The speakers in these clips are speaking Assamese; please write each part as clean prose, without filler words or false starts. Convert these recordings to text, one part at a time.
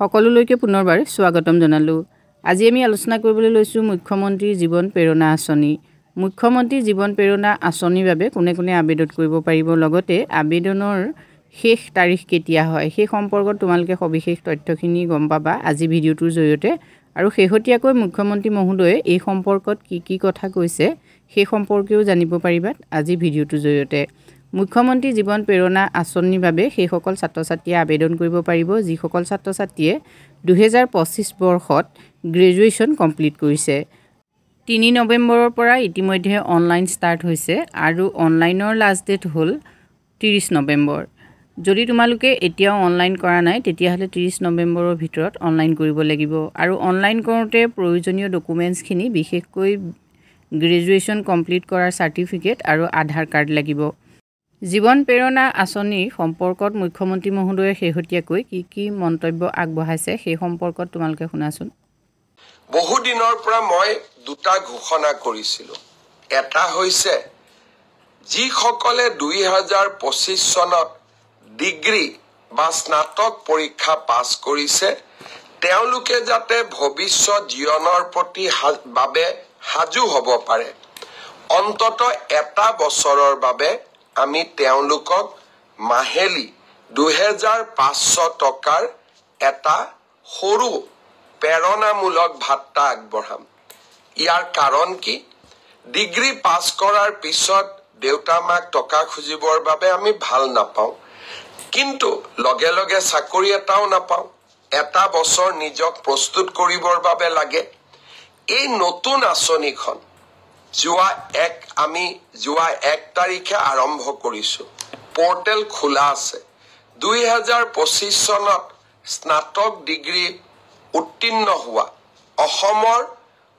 সকলোলৈকে পুনৰবাৰ স্বাগতম জনালো। আজি আমি আলোচনা কৰিবলৈ লৈছো মুখ্যমন্ত্ৰী জীৱন প্ৰেৰণা আঁচনি। মুখ্যমন্ত্ৰী জীৱন প্ৰেৰণা আঁচনিৰ বাবে কোনে কোনে আবেদন কৰিব পাৰিব, লগতে আবেদনৰ শেষ তাৰিখ কেতিয়া হয় সেই সম্পৰ্কত তোমালোকে সবিশেষ তথ্যখিনি গম পাবা আজি ভিডিঅ'টোৰ জৰিয়তে। আৰু শেহতীয়াকৈ মুখ্যমন্ত্ৰী মহোদয়ে এই সম্পৰ্কত কি কথা কৈছে সেই সম্পৰ্কেও জানিব পাৰিবা আজি ভিডিঅ'টোৰ জৰিয়তে। মুখ্যমন্ত্ৰী জীৱন প্ৰেৰণা আঁচনিৰ বাবে সেইসকল ছাত্ৰ-ছাত্ৰীয়ে আবেদন কৰিব পাৰিব যিসকল ছাত্ৰ-ছাত্ৰীয়ে 2025 বৰ্ষত গ্ৰেজুৱেশ্যন কমপ্লিট কৰিছে। 3 নৱেম্বৰৰ পৰা ইতিমধ্যে অনলাইন ষ্টাৰ্ট হৈছে আৰু অনলাইনৰ লাষ্ট ডেট হ'ল 30 নৱেম্বৰ। যদি তোমালোকে এতিয়াও অনলাইন কৰা নাই তেতিয়াহ'লে 30 নৱেম্বৰৰ ভিতৰত অনলাইন কৰিব লাগিব। আৰু অনলাইন কৰোঁতে প্ৰয়োজনীয় ডকুমেণ্টছখিনি বিশেষকৈ গ্ৰেজুৱেশ্যন কমপ্লিট কৰাৰ চাৰ্টিফিকেট আৰু আধাৰ কাৰ্ড লাগিব। জীৱন প্ৰেৰণা আঁচনি সম্পৰ্কত মুখ্যমন্ত্ৰী মহোদয়ে শেহতীয়াকৈ কি মন্তব্য আগবঢ়াইছে সেই সম্পৰ্কত তোমালোকে শুনাচোন। বহু দিনৰ পৰা মই দুটা ঘোষণা কৰিছিলো। এটা হৈছে যিসকলে 2025 চনত ডিগ্ৰী বা স্নাতক পৰীক্ষা পাছ কৰিছে তেওঁলোকে যাতে ভৱিষ্যত জীৱনৰ প্ৰতি বাবে সাজু হ'ব পাৰে। অন্তত এটা বছৰৰ বাবে আমি তেওঁলোকক মাহেলী 2500 টকাৰ এটা সৰু প্ৰেৰণামূলক ভাত্তা আগবঢ়াম। ইয়াৰ কাৰণ কি? ডিগ্ৰী পাছ কৰাৰ পিছত দেউতা মাক টকা খুজিবৰ বাবে আমি ভাল নাপাওঁ, কিন্তু লগে লগে চাকৰি এটাও নাপাওঁ। এটা বছৰ নিজক প্ৰস্তুত কৰিবৰ বাবে লাগে। এই নতুন আঁচনিখন আমি যোৱা 1 তাৰিখে আৰম্ভ কৰিছো। পৰ্টেল খোলা আছে। 2025 চনত স্নাতক ডিগ্ৰী উত্তীৰ্ণ হোৱা অসমৰ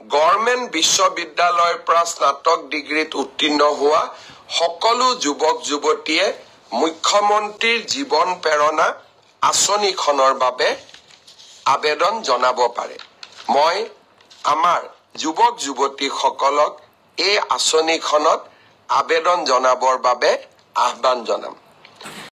গভৰ্ণমেণ্ট বিশ্ববিদ্যালয়ৰ পৰা স্নাতক ডিগ্ৰীত উত্তীৰ্ণ হোৱা সকলো যুৱক যুৱতীয়ে মুখ্যমন্ত্ৰীৰ জীৱন প্ৰেৰণা আঁচনিখনৰ বাবে আবেদন জনাব পাৰে। মই আমাৰ যুৱক যুৱতীসকলক এই আঁচনিখনত আবেদন জনাবৰ বাবে আহ্বান জনাম।